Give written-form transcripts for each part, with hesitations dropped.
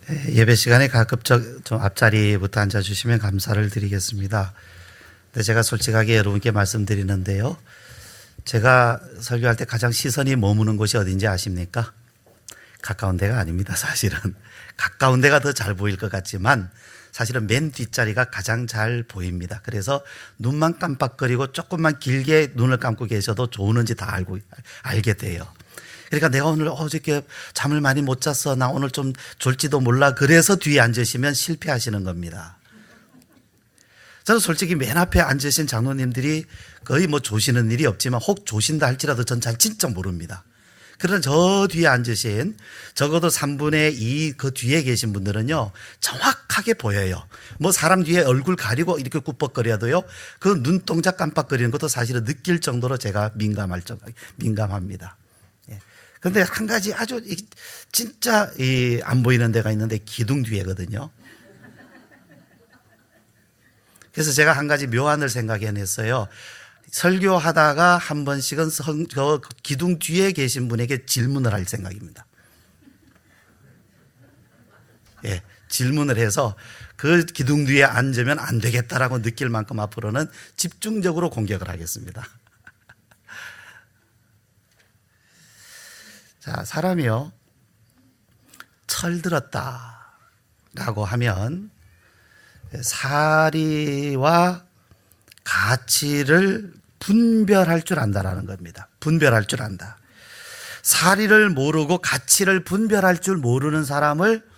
예배 시간에 가급적 좀 앞자리부터 앉아주시면 감사를 드리겠습니다. 근데 제가 솔직하게 여러분께 말씀드리는데요. 제가 설교할 때 가장 시선이 머무는 곳이 어딘지 아십니까? 가까운 데가 아닙니다, 사실은. 가까운 데가 더 잘 보일 것 같지만 사실은 맨 뒷자리가 가장 잘 보입니다. 그래서 눈만 깜빡거리고 조금만 길게 눈을 감고 계셔도 좋은지 다 알게 돼요. 그러니까 내가 오늘 어저께 잠을 많이 못 잤어. 나 오늘 좀 졸지도 몰라. 그래서 뒤에 앉으시면 실패하시는 겁니다. 저는 솔직히 맨 앞에 앉으신 장로님들이 거의 뭐 조시는 일이 없지만 혹 조신다 할지라도 전 잘 진짜 모릅니다. 그러나 저 뒤에 앉으신 적어도 3분의 2 그 뒤에 계신 분들은요 정확하게 보여요. 뭐 사람 뒤에 얼굴 가리고 이렇게 굽벅거려도요 그 눈동자 깜빡거리는 것도 사실은 느낄 정도로 제가 민감합니다. 그런데 한 가지 아주 진짜 안 보이는 데가 있는데 기둥 뒤에거든요. 그래서 제가 한 가지 묘안을 생각해냈어요. 설교하다가 한 번씩은 저 기둥 뒤에 계신 분에게 질문을 할 생각입니다. 예, 질문을 해서 그 기둥 뒤에 앉으면 안 되겠다라고 느낄 만큼 앞으로는 집중적으로 공격을 하겠습니다. 자, 사람이요, 철들었다라고 하면 사리와 가치를 분별할 줄 안다라는 겁니다. 분별할 줄 안다. 사리를 모르고 가치를 분별할 줄 모르는 사람을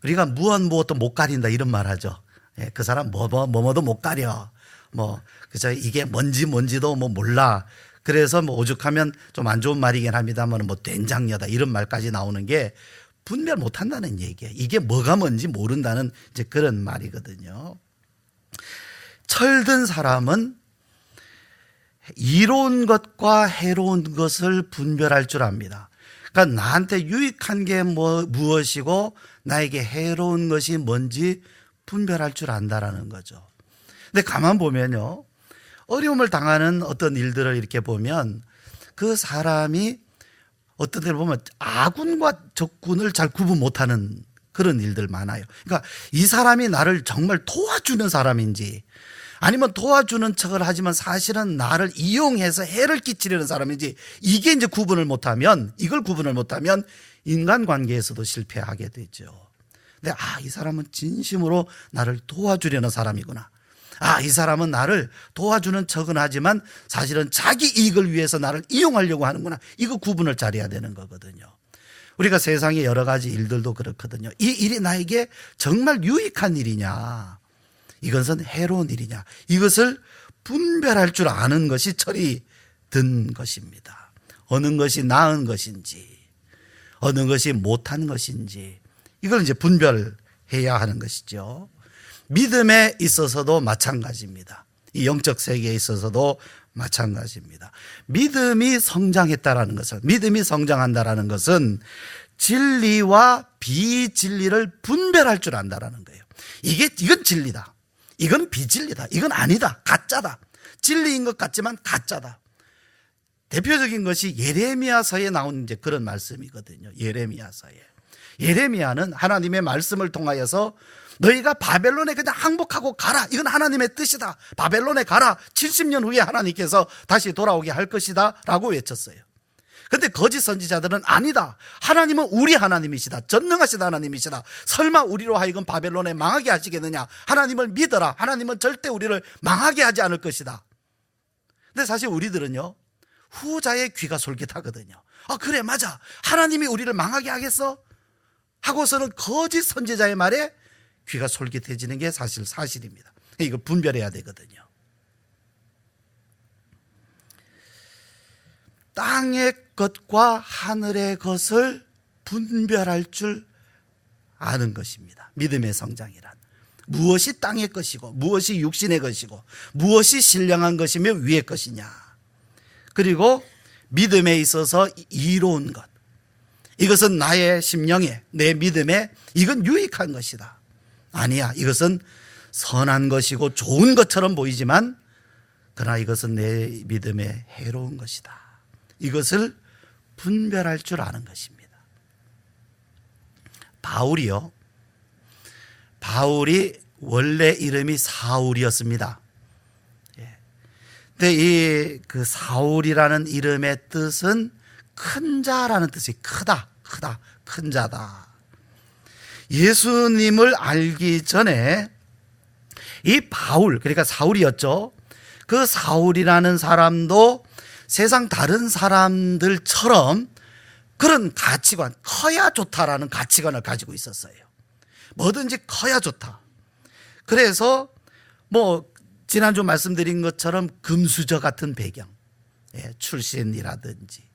우리가 무엇도 못 가린다 이런 말 하죠. 예, 그 사람 뭐도 못 가려. 그죠? 이게 뭔지도 몰라. 그래서 오죽하면 좀 안 좋은 말이긴 합니다만 된장녀다 이런 말까지 나오는 게 분별 못 한다는 얘기예요. 이게 뭐가 뭔지 모른다는 이제 그런 말이거든요. 철든 사람은 이로운 것과 해로운 것을 분별할 줄 압니다. 그러니까 나한테 유익한 게 무엇이고 나에게 해로운 것이 뭔지 분별할 줄 안다라는 거죠. 근데 가만 보면요, 어려움을 당하는 어떤 일들을 이렇게 보면 그 사람이 어떤 데를 보면 아군과 적군을 잘 구분 못하는 그런 일들 많아요. 그러니까 이 사람이 나를 정말 도와주는 사람인지 아니면 도와주는 척을 하지만 사실은 나를 이용해서 해를 끼치려는 사람인지 이게 이제 이걸 구분을 못하면 인간관계에서도 실패하게 되죠. 근데 이 사람은 진심으로 나를 도와주려는 사람이구나. 이 사람은 나를 도와주는 척은 하지만 사실은 자기 이익을 위해서 나를 이용하려고 하는구나. 이거 구분을 잘해야 되는 거거든요. 우리가 세상의 여러 가지 일들도 그렇거든요. 이 일이 나에게 정말 유익한 일이냐, 이것은 해로운 일이냐, 이것을 분별할 줄 아는 것이 철이 든 것입니다. 어느 것이 나은 것인지 어느 것이 못한 것인지 이걸 이제 분별해야 하는 것이죠. 믿음에 있어서도 마찬가지입니다. 이 영적 세계에 있어서도 마찬가지입니다. 믿음이 성장한다라는 것은 진리와 비진리를 분별할 줄 안다라는 거예요. 이건 진리다, 이건 비진리다, 이건 아니다, 가짜다, 진리인 것 같지만 가짜다. 대표적인 것이 예레미야서에 나온 이제 그런 말씀이거든요. 예레미야는 하나님의 말씀을 통하여서 너희가 바벨론에 그냥 항복하고 가라, 이건 하나님의 뜻이다, 바벨론에 가라, 70년 후에 하나님께서 다시 돌아오게 할 것이다 라고 외쳤어요. 그런데 거짓 선지자들은 아니다, 하나님은 우리 하나님이시다, 전능하신 하나님이시다, 설마 우리로 하여금 바벨론에 망하게 하시겠느냐, 하나님을 믿어라, 하나님은 절대 우리를 망하게 하지 않을 것이다. 근데 사실 우리들은요 후자의 귀가 솔깃하거든요. 그래, 맞아, 하나님이 우리를 망하게 하겠어? 하고서는 거짓 선지자의 말에 귀가 솔깃해지는 게 사실입니다. 이걸 분별해야 되거든요. 땅의 것과 하늘의 것을 분별할 줄 아는 것입니다. 믿음의 성장이란 무엇이 땅의 것이고 무엇이 육신의 것이고 무엇이 신령한 것이며 위의 것이냐, 그리고 믿음에 있어서 이로운 것, 이것은 나의 심령에, 내 믿음에 이건 유익한 것이다, 아니야, 이것은 선한 것이고 좋은 것처럼 보이지만 그러나 이것은 내 믿음에 해로운 것이다, 이것을 분별할 줄 아는 것입니다. 바울이요 바울이 원래 이름이 사울이었습니다. 근데 그 사울이라는 이름의 뜻은 큰 자라는 뜻이 크다, 큰 자다. 예수님을 알기 전에 이 바울, 그러니까 사울이었죠. 그 사울이라는 사람도 세상 다른 사람들처럼 그런 가치관, 커야 좋다라는 가치관을 가지고 있었어요. 뭐든지 커야 좋다. 그래서 지난주 말씀드린 것처럼 금수저 같은 배경, 출신이라든지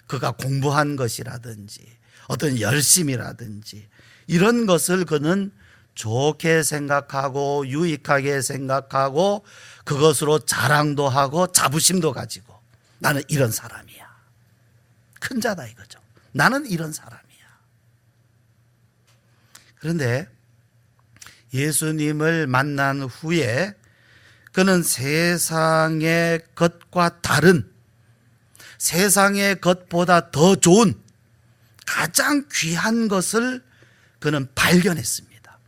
그가 공부한 것이라든지 어떤 열심이라든지 이런 것을 그는 좋게 생각하고 유익하게 생각하고 그것으로 자랑도 하고 자부심도 가지고 나는 이런 사람이야. 큰 자다 이거죠. 나는 이런 사람이야. 그런데 예수님을 만난 후에 그는 세상의 것과 다른, 세상의 것보다 더 좋은 가장 귀한 것을 그는 발견했습니다.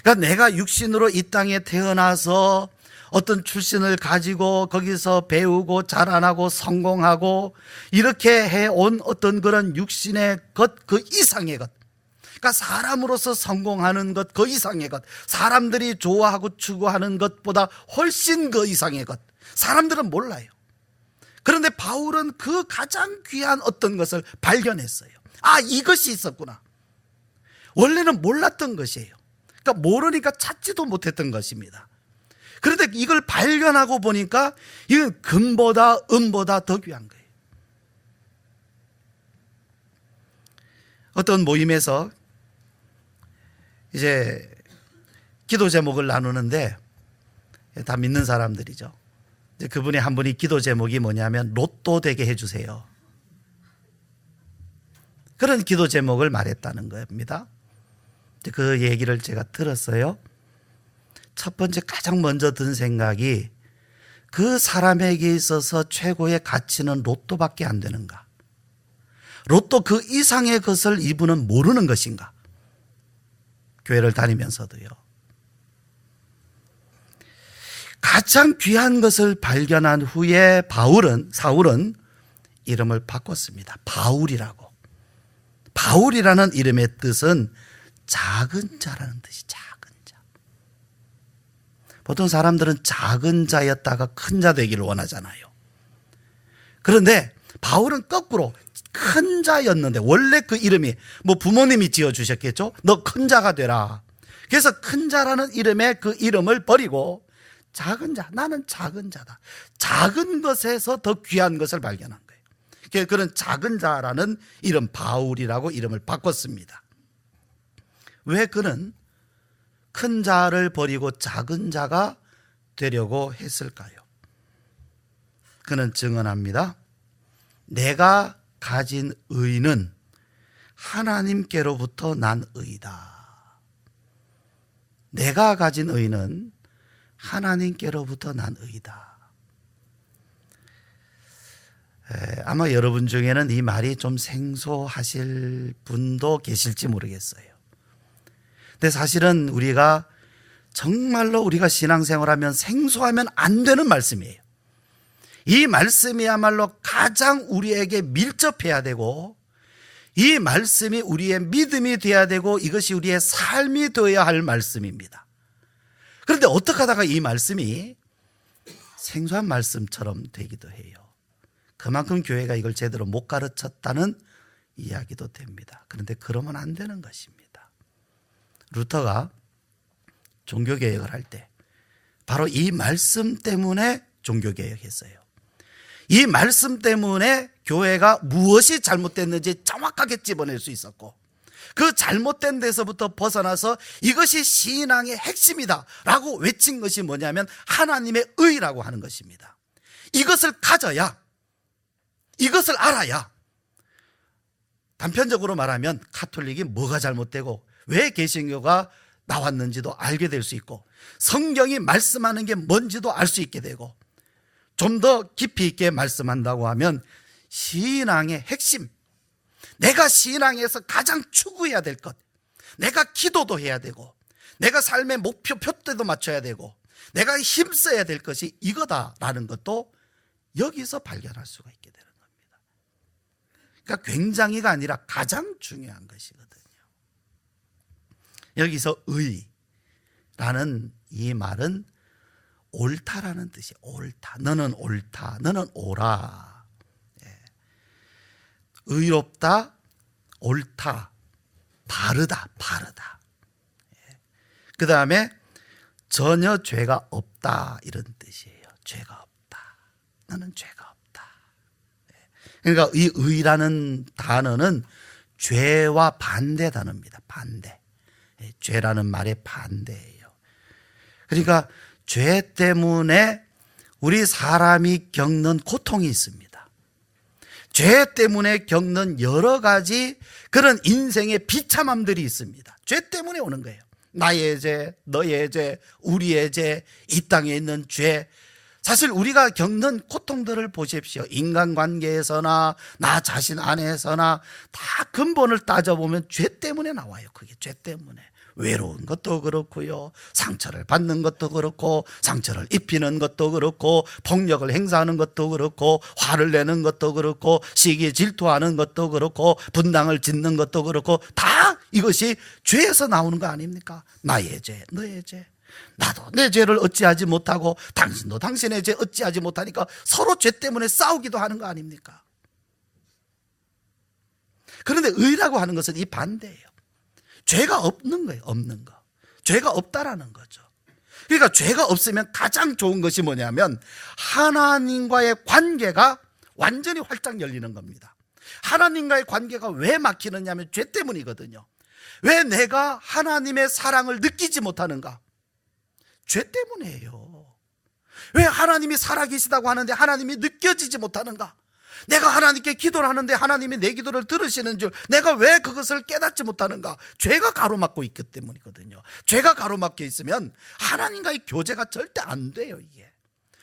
그러니까 내가 육신으로 이 땅에 태어나서 어떤 출신을 가지고 거기서 배우고 자라나고 성공하고 이렇게 해온 어떤 그런 육신의 것, 그 이상의 것, 그러니까 사람으로서 성공하는 것, 그 이상의 것, 사람들이 좋아하고 추구하는 것보다 훨씬 그 이상의 것, 사람들은 몰라요. 그런데 바울은 그 가장 귀한 어떤 것을 발견했어요. 아, 이것이 있었구나. 원래는 몰랐던 것이에요. 그러니까 모르니까 찾지도 못했던 것입니다. 그런데 이걸 발견하고 보니까 이건 금보다 은보다 더 귀한 거예요. 어떤 모임에서 이제 기도 제목을 나누는데 다 믿는 사람들이죠. 이제 그분이 한 분이 기도 제목이 뭐냐면 로또 되게 해주세요. 그런 기도 제목을 말했다는 겁니다. 그 얘기를 제가 들었어요. 첫 번째 가장 먼저 든 생각이 그 사람에게 있어서 최고의 가치는 로또밖에 안 되는가? 로또 그 이상의 것을 이분은 모르는 것인가? 교회를 다니면서도요. 가장 귀한 것을 발견한 후에 사울은 이름을 바꿨습니다. 바울이라고. 바울이라는 이름의 뜻은 작은 자라는 뜻이 작은 자. 보통 사람들은 작은 자였다가 큰 자 되기를 원하잖아요. 그런데 바울은 거꾸로 큰 자였는데 원래 그 이름이 부모님이 지어주셨겠죠. 너 큰 자가 되라. 그래서 큰 자라는 이름의 그 이름을 버리고 작은 자, 나는 작은 자다. 작은 것에서 더 귀한 것을 발견한 거예요. 그래서 그런 작은 자라는 이름 바울이라고 이름을 바꿨습니다. 왜 그는 큰 자를 버리고 작은 자가 되려고 했을까요? 그는 증언합니다. 내가 가진 의는 하나님께로부터 난 의다. 내가 가진 의는 하나님께로부터 난 의다. 아마 여러분 중에는 이 말이 좀 생소하실 분도 계실지 모르겠어요. 근데 사실은 정말로 우리가 신앙생활하면 생소하면 안 되는 말씀이에요. 이 말씀이야말로 가장 우리에게 밀접해야 되고 이 말씀이 우리의 믿음이 되어야 되고 이것이 우리의 삶이 되어야 할 말씀입니다. 그런데 어떻게 하다가 이 말씀이 생소한 말씀처럼 되기도 해요. 그만큼 교회가 이걸 제대로 못 가르쳤다는 이야기도 됩니다. 그런데 그러면 안 되는 것입니다. 루터가 종교개혁을 할 때 바로 이 말씀 때문에 종교개혁했어요. 이 말씀 때문에 교회가 무엇이 잘못됐는지 정확하게 집어낼 수 있었고 그 잘못된 데서부터 벗어나서 이것이 신앙의 핵심이다 라고 외친 것이 뭐냐면 하나님의 의라고 하는 것입니다. 이것을 가져야, 이것을 알아야 단편적으로 말하면 카톨릭이 뭐가 잘못되고 왜 개신교가 나왔는지도 알게 될 수 있고 성경이 말씀하는 게 뭔지도 알 수 있게 되고 좀 더 깊이 있게 말씀한다고 하면 신앙의 핵심, 내가 신앙에서 가장 추구해야 될 것, 내가 기도도 해야 되고 내가 삶의 목표 표대도 맞춰야 되고 내가 힘써야 될 것이 이거다라는 것도 여기서 발견할 수가 있게 되는 겁니다. 그러니까 굉장히가 아니라 가장 중요한 것이거든요. 여기서 의라는 이 말은 옳다라는 뜻이에요. 옳다. 너는 옳다. 너는 옳아. 의롭다, 옳다, 바르다, 바르다. 그 다음에 전혀 죄가 없다 이런 뜻이에요. 죄가 없다. 너는 죄가 없다. 그러니까 이 의라는 단어는 죄와 반대 단어입니다. 반대. 죄라는 말의 반대예요. 그러니까 죄 때문에 우리 사람이 겪는 고통이 있습니다. 죄 때문에 겪는 여러 가지 그런 인생의 비참함들이 있습니다. 죄 때문에 오는 거예요. 나의 죄, 너의 죄, 우리의 죄, 이 땅에 있는 죄. 사실 우리가 겪는 고통들을 보십시오. 인간관계에서나 나 자신 안에서나 다 근본을 따져보면 죄 때문에 나와요. 그게 죄 때문에. 외로운 것도 그렇고요, 상처를 받는 것도 그렇고, 상처를 입히는 것도 그렇고, 폭력을 행사하는 것도 그렇고, 화를 내는 것도 그렇고, 시기에 질투하는 것도 그렇고, 분당을 짓는 것도 그렇고, 다 이것이 죄에서 나오는 거 아닙니까? 나의 죄, 너의 죄. 나도 내 죄를 어찌하지 못하고 당신도 당신의 죄 어찌하지 못하니까 서로 죄 때문에 싸우기도 하는 거 아닙니까? 그런데 의라고 하는 것은 이 반대예요. 죄가 없는 거예요. 없는 거. 죄가 없다라는 거죠. 그러니까 죄가 없으면 가장 좋은 것이 뭐냐면 하나님과의 관계가 완전히 활짝 열리는 겁니다. 하나님과의 관계가 왜 막히느냐 하면 죄 때문이거든요. 왜 내가 하나님의 사랑을 느끼지 못하는가? 죄 때문이에요. 왜 하나님이 살아계시다고 하는데 하나님이 느껴지지 못하는가? 내가 하나님께 기도를 하는데 하나님이 내 기도를 들으시는 줄 내가 왜 그것을 깨닫지 못하는가? 죄가 가로막고 있기 때문이거든요. 죄가 가로막혀 있으면 하나님과의 교제가 절대 안 돼요, 이게.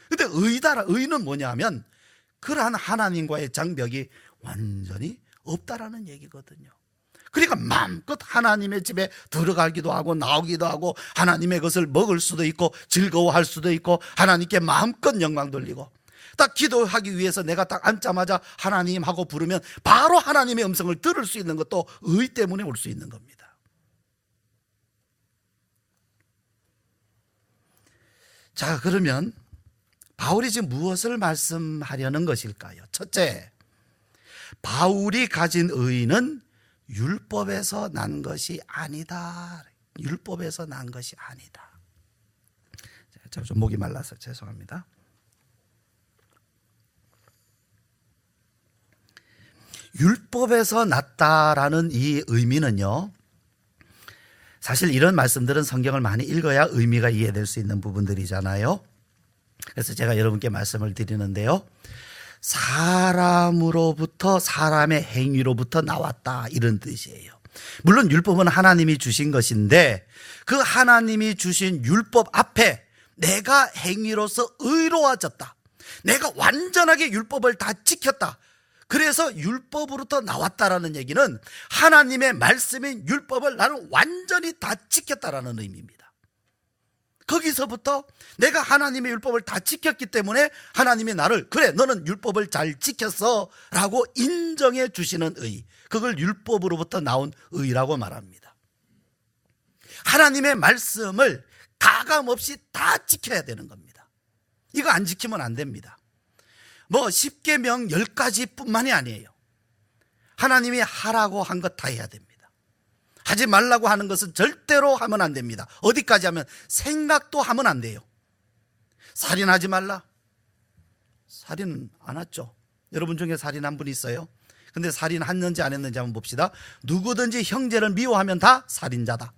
근데 의는 뭐냐 하면 그러한 하나님과의 장벽이 완전히 없다라는 얘기거든요. 그러니까 마음껏 하나님의 집에 들어가기도 하고 나오기도 하고 하나님의 것을 먹을 수도 있고 즐거워할 수도 있고 하나님께 마음껏 영광 돌리고 딱 기도하기 위해서 내가 딱 앉자마자 하나님 하고 부르면 바로 하나님의 음성을 들을 수 있는 것도 의 때문에 올 수 있는 겁니다. 자, 그러면 바울이 지금 무엇을 말씀하려는 것일까요? 첫째, 바울이 가진 의는 율법에서 난 것이 아니다. 율법에서 난 것이 아니다. 좀 목이 말라서 죄송합니다. 율법에서 났다라는 이 의미는요, 사실 이런 말씀들은 성경을 많이 읽어야 의미가 이해될 수 있는 부분들이잖아요. 그래서 제가 여러분께 말씀을 드리는데요, 사람으로부터 사람의 행위로부터 나왔다 이런 뜻이에요. 물론 율법은 하나님이 주신 것인데 그 하나님이 주신 율법 앞에 내가 행위로서 의로워졌다. 내가 완전하게 율법을 다 지켰다. 그래서 율법으로부터 나왔다라는 얘기는 하나님의 말씀인 율법을 나는 완전히 다 지켰다라는 의미입니다. 거기서부터 내가 하나님의 율법을 다 지켰기 때문에 하나님이 나를 그래 너는 율법을 잘 지켰어 라고 인정해 주시는 의, 그걸 율법으로부터 나온 의라고 말합니다. 하나님의 말씀을 가감없이 다 지켜야 되는 겁니다. 이거 안 지키면 안 됩니다. 뭐 10계명 10가지 뿐만이 아니에요. 하나님이 하라고 한 것 다 해야 됩니다. 하지 말라고 하는 것은 절대로 하면 안 됩니다. 어디까지 하면 생각도 하면 안 돼요. 살인하지 말라. 살인 안 했죠. 여러분 중에 살인한 분 있어요? 근데 살인했는지 안 했는지 한번 봅시다. 누구든지 형제를 미워하면 다 살인자다.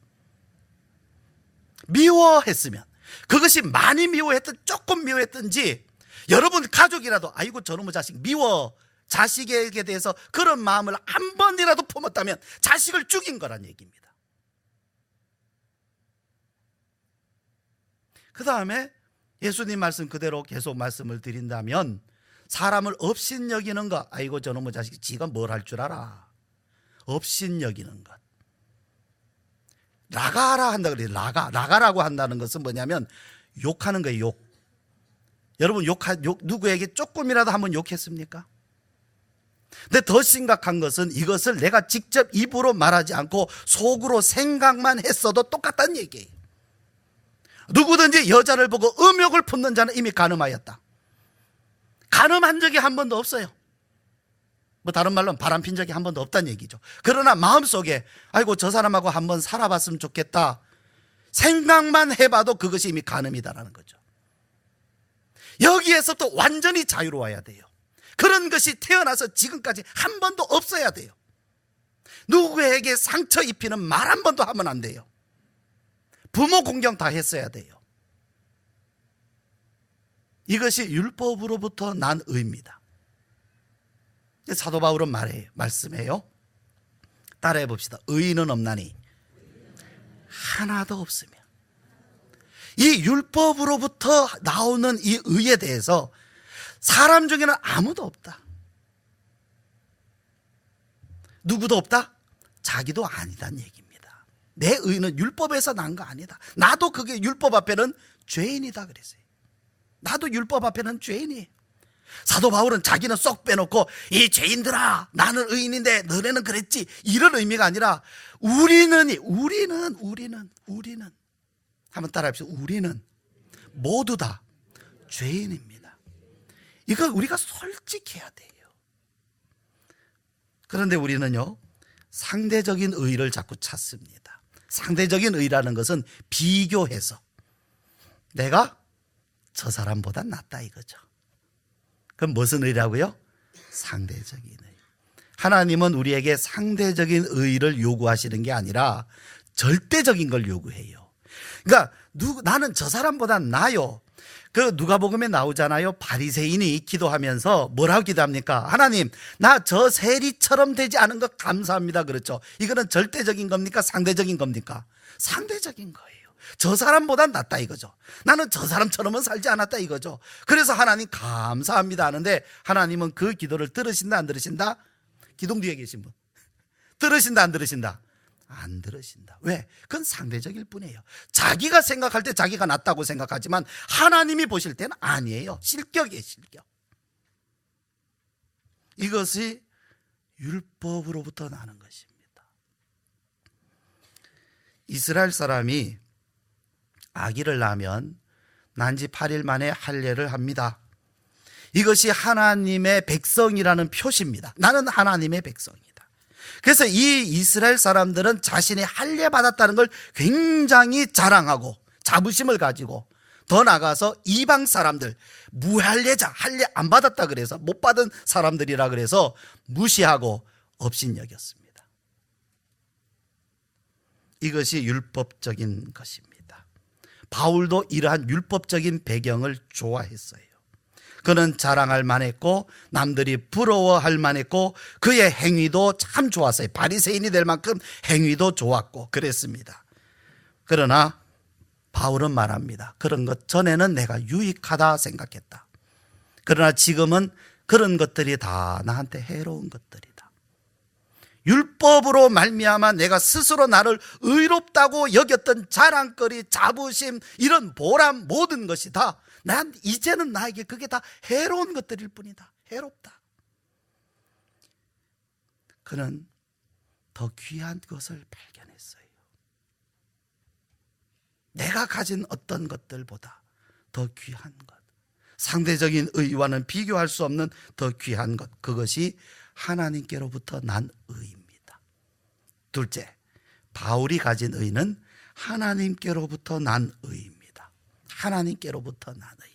미워했으면 그것이 많이 미워했든 조금 미워했든지 여러분 가족이라도 아이고 저놈의 자식 미워, 자식에게 대해서 그런 마음을 한 번이라도 품었다면 자식을 죽인 거란 얘기입니다. 그 다음에 예수님 말씀 그대로 계속 말씀을 드린다면 사람을 업신여기는 것, 아이고 저놈의 자식 지가 뭘 할 줄 알아, 업신여기는 것. 라가라 한다 그래요. 라가라고 한다는 것은 뭐냐면 욕하는 거예요. 욕. 여러분 누구에게 조금이라도 한번 욕했습니까? 근데 더 심각한 것은 이것을 내가 직접 입으로 말하지 않고 속으로 생각만 했어도 똑같다는 얘기예요. 누구든지 여자를 보고 음욕을 품는 자는 이미 간음하였다. 간음한 적이 한 번도 없어요. 뭐 다른 말로는 바람핀 적이 한 번도 없다는 얘기죠. 그러나 마음속에 아이고 저 사람하고 한번 살아봤으면 좋겠다 생각만 해봐도 그것이 이미 간음이다라는 거죠. 여기에서 또 완전히 자유로워야 돼요. 그런 것이 태어나서 지금까지 한 번도 없어야 돼요. 누구에게 상처 입히는 말 한 번도 하면 안 돼요. 부모 공경 다 했어야 돼요. 이것이 율법으로부터 난 의입니다. 사도 바울은 말씀해요. 따라해 봅시다. 의인은 없나니 하나도 없으며. 이 율법으로부터 나오는 이 의에 대해서 사람 중에는 아무도 없다. 누구도 없다? 자기도 아니다는 얘기입니다. 내 의는 율법에서 난 거 아니다. 나도 그게 율법 앞에는 죄인이다 그랬어요. 나도 율법 앞에는 죄인이에요. 사도 바울은 자기는 쏙 빼놓고 이 죄인들아 나는 의인인데 너네는 그랬지 이런 의미가 아니라 우리는 한번 따라합시다. 우리는 모두 다 죄인입니다. 이거 우리가 솔직해야 돼요. 그런데 우리는요 상대적인 의를 자꾸 찾습니다. 상대적인 의라는 것은 비교해서 내가 저 사람보다 낫다 이거죠. 그럼 무슨 의라고요? 상대적인 의. 하나님은 우리에게 상대적인 의를 요구하시는 게 아니라 절대적인 걸 요구해요. 그러니까 나는 저 사람보다 나요. 그 누가복음에 나오잖아요. 바리새인이 기도하면서 뭐라고 기도합니까? 하나님, 나 저 세리처럼 되지 않은 것 감사합니다. 그렇죠. 이거는 절대적인 겁니까? 상대적인 겁니까? 상대적인 거예요. 저 사람보다 낫다 이거죠. 나는 저 사람처럼은 살지 않았다 이거죠. 그래서 하나님 감사합니다 하는데 하나님은 그 기도를 들으신다 안 들으신다? 기둥 뒤에 계신 분 들으신다 안 들으신다? 안 들으신다. 왜? 그건 상대적일 뿐이에요. 자기가 생각할 때 자기가 낫다고 생각하지만 하나님이 보실 때는 아니에요. 실격이에요. 실격. 이것이 율법으로부터 나는 것입니다. 이스라엘 사람이 아기를 낳으면 난지 8일 만에 할례를 합니다. 이것이 하나님의 백성이라는 표시입니다. 나는 하나님의 백성이다. 그래서 이 이스라엘 사람들은 자신이 할례 받았다는 걸 굉장히 자랑하고 자부심을 가지고 더 나아가서 이방 사람들 무할례자 할례 안 받았다 그래서 못 받은 사람들이라 그래서 무시하고 업신여겼습니다. 이것이 율법적인 것입니다. 바울도 이러한 율법적인 배경을 좋아했어요. 그는 자랑할 만했고 남들이 부러워할 만했고 그의 행위도 참 좋았어요. 바리새인이 될 만큼 행위도 좋았고 그랬습니다. 그러나 바울은 말합니다. 그런 것 전에는 내가 유익하다 생각했다. 그러나 지금은 그런 것들이 다 나한테 해로운 것들이다. 율법으로 말미암아 내가 스스로 나를 의롭다고 여겼던 자랑거리, 자부심, 이런 보람 모든 것이 다 난 이제는 나에게 그게 다 해로운 것들일 뿐이다. 해롭다. 그는 더 귀한 것을 발견했어요. 내가 가진 어떤 것들보다 더 귀한 것, 상대적인 의와는 비교할 수 없는 더 귀한 것, 그것이 하나님께로부터 난 의입니다. 둘째, 바울이 가진 의는 하나님께로부터 난 의입니다. 하나님께로부터 난 의.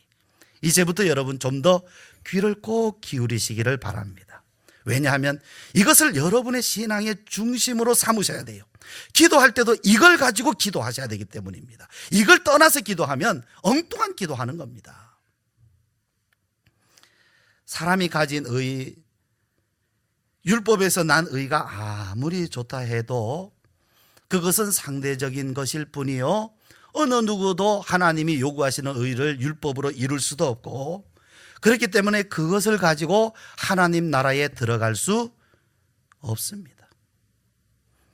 이제부터 여러분 좀 더 귀를 꼭 기울이시기를 바랍니다. 왜냐하면 이것을 여러분의 신앙의 중심으로 삼으셔야 돼요. 기도할 때도 이걸 가지고 기도하셔야 되기 때문입니다. 이걸 떠나서 기도하면 엉뚱한 기도하는 겁니다. 사람이 가진 의, 율법에서 난 의가 아무리 좋다 해도 그것은 상대적인 것일 뿐이요, 어느 누구도 하나님이 요구하시는 의를 율법으로 이룰 수도 없고, 그렇기 때문에 그것을 가지고 하나님 나라에 들어갈 수 없습니다.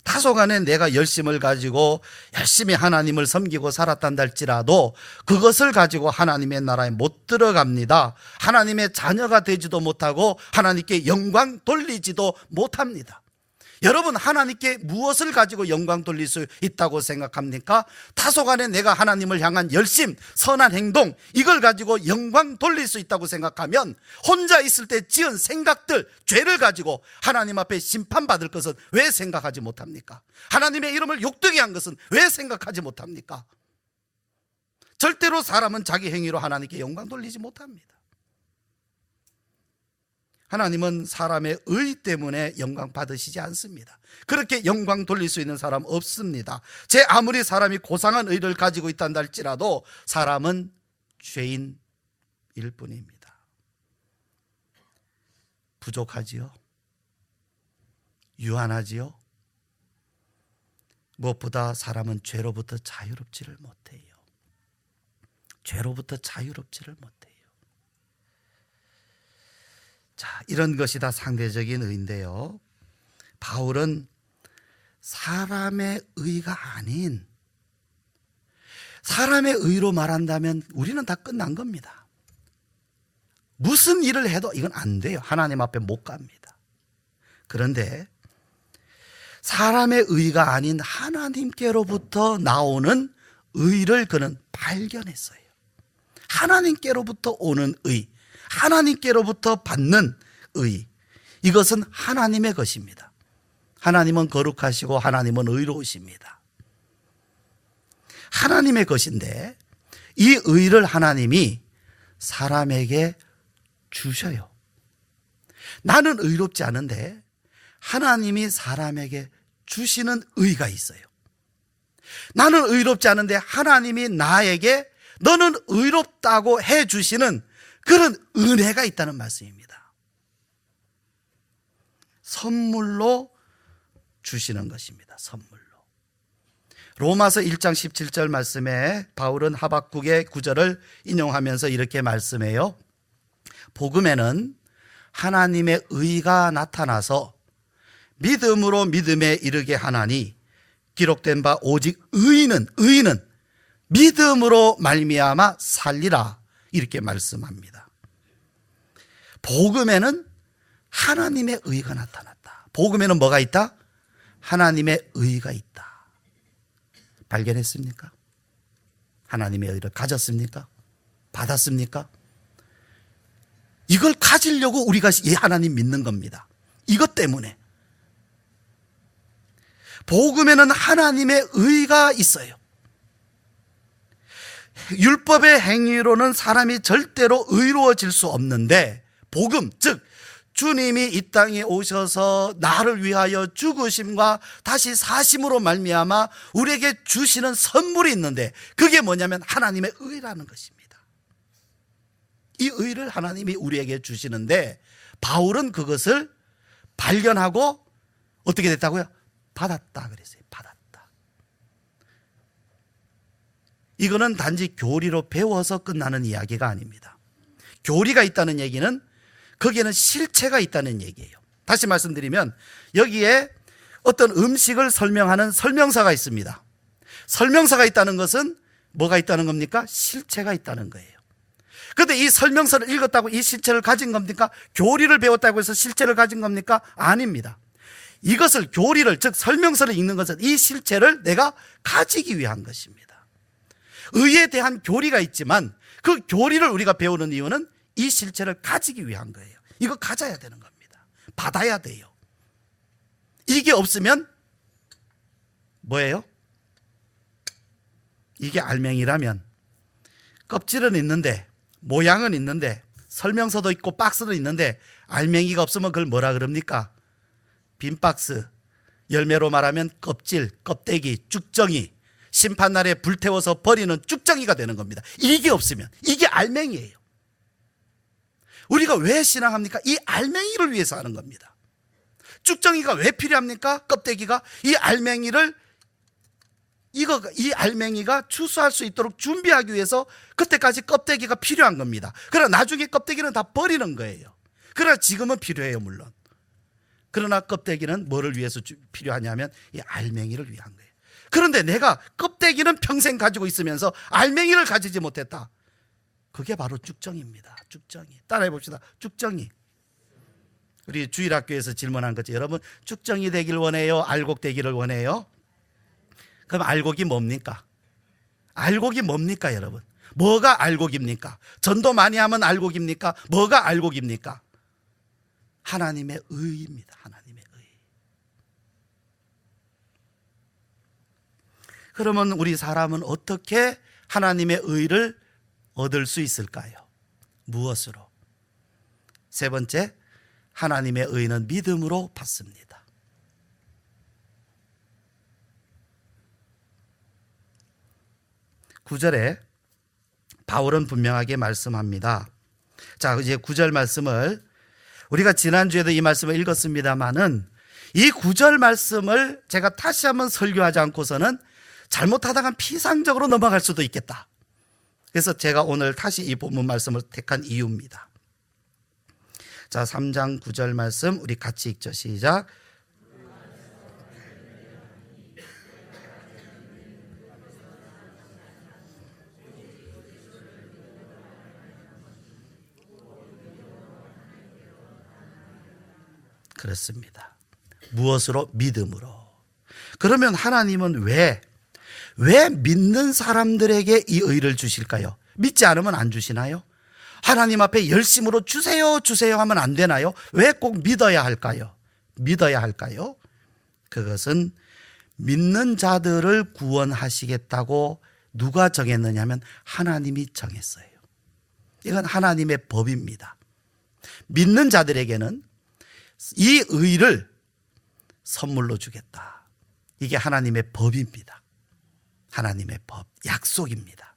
다소간에 내가 열심을 가지고 열심히 하나님을 섬기고 살았단다 할지라도 그것을 가지고 하나님의 나라에 못 들어갑니다. 하나님의 자녀가 되지도 못하고 하나님께 영광 돌리지도 못합니다. 여러분, 하나님께 무엇을 가지고 영광 돌릴 수 있다고 생각합니까? 다소간에 내가 하나님을 향한 열심, 선한 행동, 이걸 가지고 영광 돌릴 수 있다고 생각하면 혼자 있을 때 지은 생각들, 죄를 가지고 하나님 앞에 심판받을 것은 왜 생각하지 못합니까? 하나님의 이름을 욕되게 한 것은 왜 생각하지 못합니까? 절대로 사람은 자기 행위로 하나님께 영광 돌리지 못합니다. 하나님은 사람의 의 때문에 영광 받으시지 않습니다. 그렇게 영광 돌릴 수 있는 사람 없습니다. 제 아무리 사람이 고상한 의를 가지고 있단다 할지라도 사람은 죄인일 뿐입니다. 부족하지요? 유한하지요? 무엇보다 사람은 죄로부터 자유롭지를 못해요. 죄로부터 자유롭지를 못해요. 자, 이런 것이 다 상대적인 의인데요, 바울은 사람의 의가 아닌 사람의 의로 말한다면 우리는 다 끝난 겁니다. 무슨 일을 해도 이건 안 돼요. 하나님 앞에 못 갑니다. 그런데 사람의 의가 아닌 하나님께로부터 나오는 의를 그는 발견했어요. 하나님께로부터 오는 의, 하나님께로부터 받는 의, 이것은 하나님의 것입니다. 하나님은 거룩하시고 하나님은 의로우십니다. 하나님의 것인데 이 의를 하나님이 사람에게 주셔요. 나는 의롭지 않은데 하나님이 사람에게 주시는 의가 있어요. 나는 의롭지 않은데 하나님이 나에게 너는 의롭다고 해주시는 그런 은혜가 있다는 말씀입니다. 선물로 주시는 것입니다. 선물로. 로마서 1장 17절 말씀에 바울은 하박국의 구절을 인용하면서 이렇게 말씀해요. 복음에는 하나님의 의가 나타나서 믿음으로 믿음에 이르게 하나니 기록된 바 오직 의인은 믿음으로 말미암아 살리라, 이렇게 말씀합니다. 복음에는 하나님의 의가 나타났다. 복음에는 뭐가 있다? 하나님의 의가 있다. 발견했습니까? 하나님의 의를 가졌습니까? 받았습니까? 이걸 가지려고 우리가 이 하나님 믿는 겁니다. 이것 때문에. 복음에는 하나님의 의가 있어요. 율법의 행위로는 사람이 절대로 의로워질 수 없는데 복음, 즉 주님이 이 땅에 오셔서 나를 위하여 죽으심과 다시 사심으로 말미암아 우리에게 주시는 선물이 있는데 그게 뭐냐면 하나님의 의라는 것입니다. 이 의를 하나님이 우리에게 주시는데 바울은 그것을 발견하고 어떻게 됐다고요? 받았다 그랬어요. 받았다. 이거는 단지 교리로 배워서 끝나는 이야기가 아닙니다. 교리가 있다는 얘기는 거기에는 실체가 있다는 얘기예요. 다시 말씀드리면 여기에 어떤 음식을 설명하는 설명서가 있습니다. 설명서가 있다는 것은 뭐가 있다는 겁니까? 실체가 있다는 거예요. 그런데 이 설명서를 읽었다고 이 실체를 가진 겁니까? 교리를 배웠다고 해서 실체를 가진 겁니까? 아닙니다. 이것을 교리를, 즉 설명서를 읽는 것은 이 실체를 내가 가지기 위한 것입니다. 의에 대한 교리가 있지만 그 교리를 우리가 배우는 이유는 이 실체를 가지기 위한 거예요. 이거 가져야 되는 겁니다. 받아야 돼요. 이게 없으면 뭐예요? 이게 알맹이라면 껍질은 있는데 모양은 있는데 설명서도 있고 박스도 있는데 알맹이가 없으면 그걸 뭐라 그럽니까? 빈 박스, 열매로 말하면 껍질, 껍데기, 쭉정이, 심판날에 불태워서 버리는 쭉정이가 되는 겁니다. 이게 없으면, 이게 알맹이에요. 우리가 왜 신앙합니까? 이 알맹이를 위해서 하는 겁니다. 쭉정이가 왜 필요합니까? 껍데기가 이 알맹이를 이 알맹이가 추수할 수 있도록 준비하기 위해서 그때까지 껍데기가 필요한 겁니다. 그러나 나중에 껍데기는 다 버리는 거예요. 그러나 지금은 필요해요, 물론. 그러나 껍데기는 뭐를 위해서 필요하냐면 이 알맹이를 위한 거예요. 그런데 내가 껍데기는 평생 가지고 있으면서 알맹이를 가지지 못했다. 그게 바로 쭉정이입니다. 쭉정이. 따라해 봅시다. 쭉정이. 우리 주일학교에서 질문한 거죠. 여러분 쭉정이 되길 원해요? 알곡 되기를 원해요? 그럼 알곡이 뭡니까? 알곡이 뭡니까 여러분? 뭐가 알곡입니까? 전도 많이 하면 알곡입니까? 뭐가 알곡입니까? 하나님의 의입니다. 하나님의 의. 그러면 우리 사람은 어떻게 하나님의 의를 얻을 수 있을까요? 무엇으로? 세 번째, 하나님의 의는 믿음으로 받습니다. 구절에 바울은 분명하게 말씀합니다. 자, 이제 9절 말씀을 우리가 지난주에도 이 말씀을 읽었습니다마는 이 9절 말씀을 제가 다시 한번 설교하지 않고서는 잘못하다가 피상적으로 넘어갈 수도 있겠다. 그래서 제가 오늘 다시 이 본문 말씀을 택한 이유입니다. 자, 3장 9절 말씀 우리 같이 읽죠. 시작. 그렇습니다. 무엇으로? 믿음으로. 그러면 하나님은 왜 믿는 사람들에게 이 의를 주실까요? 믿지 않으면 안 주시나요? 하나님 앞에 열심으로 주세요 하면 안 되나요? 왜 꼭 믿어야 할까요? 믿어야 할까요? 그것은 믿는 자들을 구원하시겠다고 누가 정했느냐 하면 하나님이 정했어요. 이건 하나님의 법입니다. 믿는 자들에게는 이 의를 선물로 주겠다. 이게 하나님의 법입니다. 하나님의 법, 약속입니다.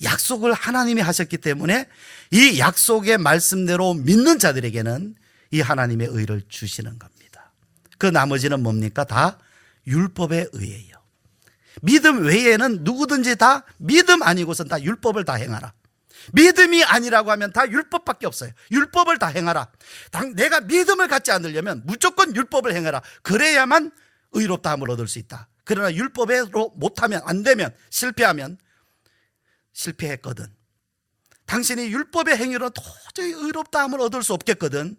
약속을 하나님이 하셨기 때문에 이 약속의 말씀대로 믿는 자들에게는 이 하나님의 의를 주시는 겁니다. 그 나머지는 뭡니까? 다 율법에 의해요. 믿음 외에는 누구든지 다 믿음 아니고선 다 율법을 다 행하라. 믿음이 아니라고 하면 다 율법밖에 없어요. 율법을 다 행하라. 내가 믿음을 갖지 않으려면 무조건 율법을 행하라. 그래야만 의롭다함을 얻을 수 있다. 그러나 율법으로 못하면, 안 되면, 실패하면 실패했거든. 당신이 율법의 행위로 도저히 의롭다함을 얻을 수 없겠거든.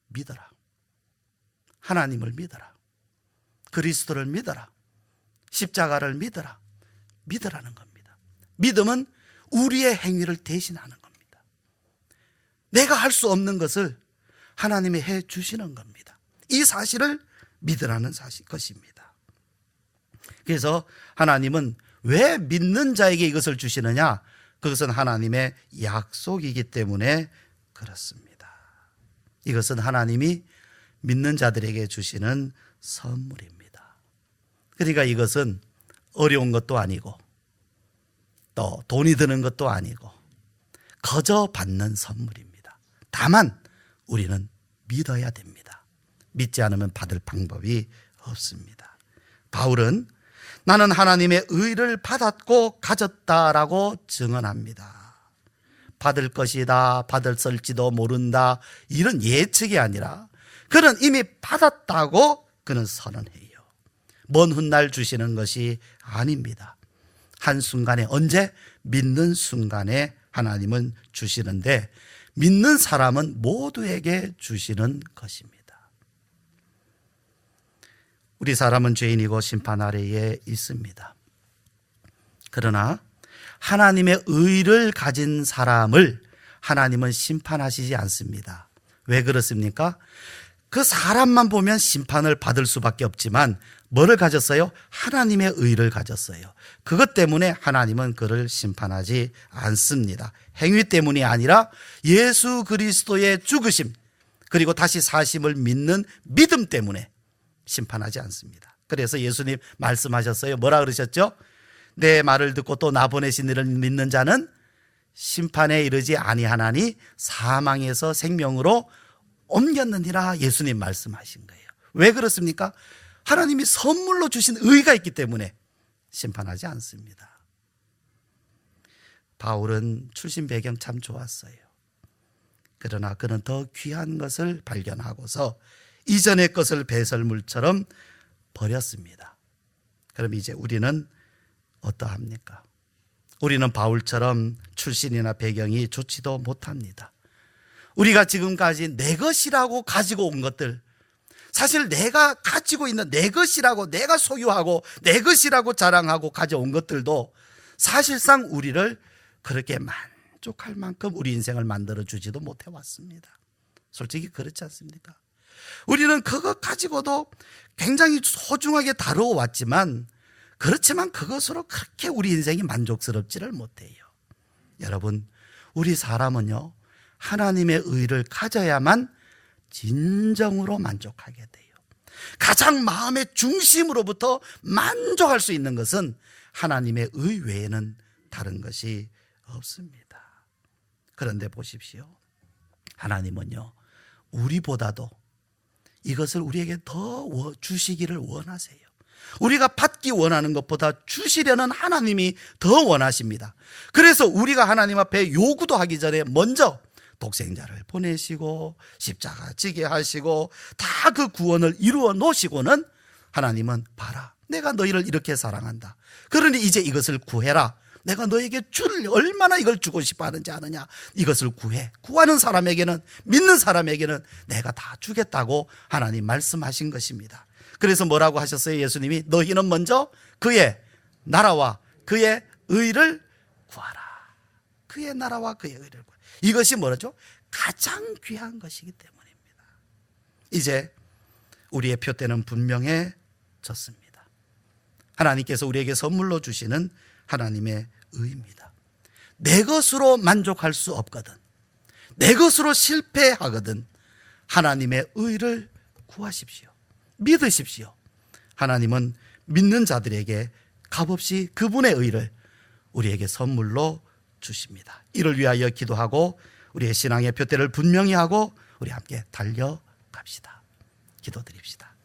믿어라. 하나님을 믿어라. 그리스도를 믿어라. 십자가를 믿어라. 믿으라는 겁니다. 믿음은 우리의 행위를 대신하는 겁니다. 내가 할 수 없는 것을 하나님이 해 주시는 겁니다. 이 사실을 믿으라는 것입니다. 그래서 하나님은 왜 믿는 자에게 이것을 주시느냐? 그것은 하나님의 약속이기 때문에 그렇습니다. 이것은 하나님이 믿는 자들에게 주시는 선물입니다. 그러니까 이것은 어려운 것도 아니고 또 돈이 드는 것도 아니고 거저 받는 선물입니다. 다만 우리는 믿어야 됩니다. 믿지 않으면 받을 방법이 없습니다. 바울은 나는 하나님의 의를 받았고 가졌다라고 증언합니다. 받을 것이다, 받을지도 모른다, 이런 예측이 아니라 그는 이미 받았다고 그는 선언해요. 먼 훗날 주시는 것이 아닙니다. 한순간에, 언제? 믿는 순간에 하나님은 주시는데 믿는 사람은 모두에게 주시는 것입니다. 우리 사람은 죄인이고 심판 아래에 있습니다. 그러나 하나님의 의를 가진 사람을 하나님은 심판하시지 않습니다. 왜 그렇습니까? 그 사람만 보면 심판을 받을 수밖에 없지만 뭐를 가졌어요? 하나님의 의를 가졌어요. 그것 때문에 하나님은 그를 심판하지 않습니다. 행위 때문이 아니라 예수 그리스도의 죽으심 그리고 다시 사심을 믿는 믿음 때문에 심판하지 않습니다. 그래서 예수님 말씀하셨어요. 뭐라 그러셨죠? 내 말을 듣고 또 나 보내신 이를 믿는 자는 심판에 이르지 아니하나니 사망에서 생명으로 옮겼느니라 예수님 말씀하신 거예요. 왜 그렇습니까? 하나님이 선물로 주신 의가 있기 때문에 심판하지 않습니다. 바울은 출신 배경 참 좋았어요. 그러나 그는 더 귀한 것을 발견하고서 이전의 것을 배설물처럼 버렸습니다. 그럼 이제 우리는 어떠합니까? 우리는 바울처럼 출신이나 배경이 좋지도 못합니다. 우리가 지금까지 내 것이라고 가지고 온 것들, 사실 내가 가지고 있는 내 것이라고, 내가 소유하고 내 것이라고 자랑하고 가져온 것들도 사실상 우리를 그렇게 만족할 만큼 우리 인생을 만들어주지도 못해왔습니다. 솔직히 그렇지 않습니까? 우리는 그것 가지고도 굉장히 소중하게 다루어왔지만, 그렇지만 그것으로 그렇게 우리 인생이 만족스럽지를 못해요. 여러분, 우리 사람은요, 하나님의 의를 가져야만 진정으로 만족하게 돼요. 가장 마음의 중심으로부터 만족할 수 있는 것은 하나님의 의 외에는 다른 것이 없습니다. 그런데 보십시오. 하나님은요, 우리보다도 이것을 우리에게 더 주시기를 원하세요. 우리가 받기 원하는 것보다 주시려는 하나님이 더 원하십니다. 그래서 우리가 하나님 앞에 요구도 하기 전에 먼저 독생자를 보내시고 십자가 지게 하시고 다 그 구원을 이루어 놓으시고는 하나님은 봐라, 내가 너희를 이렇게 사랑한다. 그러니 이제 이것을 구해라. 내가 너에게 얼마나 이걸 주고 싶어 하는지 아느냐. 이것을 구해. 구하는 사람에게는, 믿는 사람에게는 내가 다 주겠다고 하나님 말씀하신 것입니다. 그래서 뭐라고 하셨어요? 예수님이 너희는 먼저 그의 나라와 그의 의를 구하라. 그의 나라와 그의 의를 구하라. 이것이 뭐라죠? 가장 귀한 것이기 때문입니다. 이제 우리의 표대는 분명해졌습니다. 하나님께서 우리에게 선물로 주시는 하나님의 의입니다. 내 것으로 만족할 수 없거든, 내 것으로 실패하거든 하나님의 의를 구하십시오. 믿으십시오. 하나님은 믿는 자들에게 값없이 그분의 의를 우리에게 선물로 주십니다. 이를 위하여 기도하고 우리의 신앙의 표대를 분명히 하고 우리 함께 달려갑시다. 기도드립시다.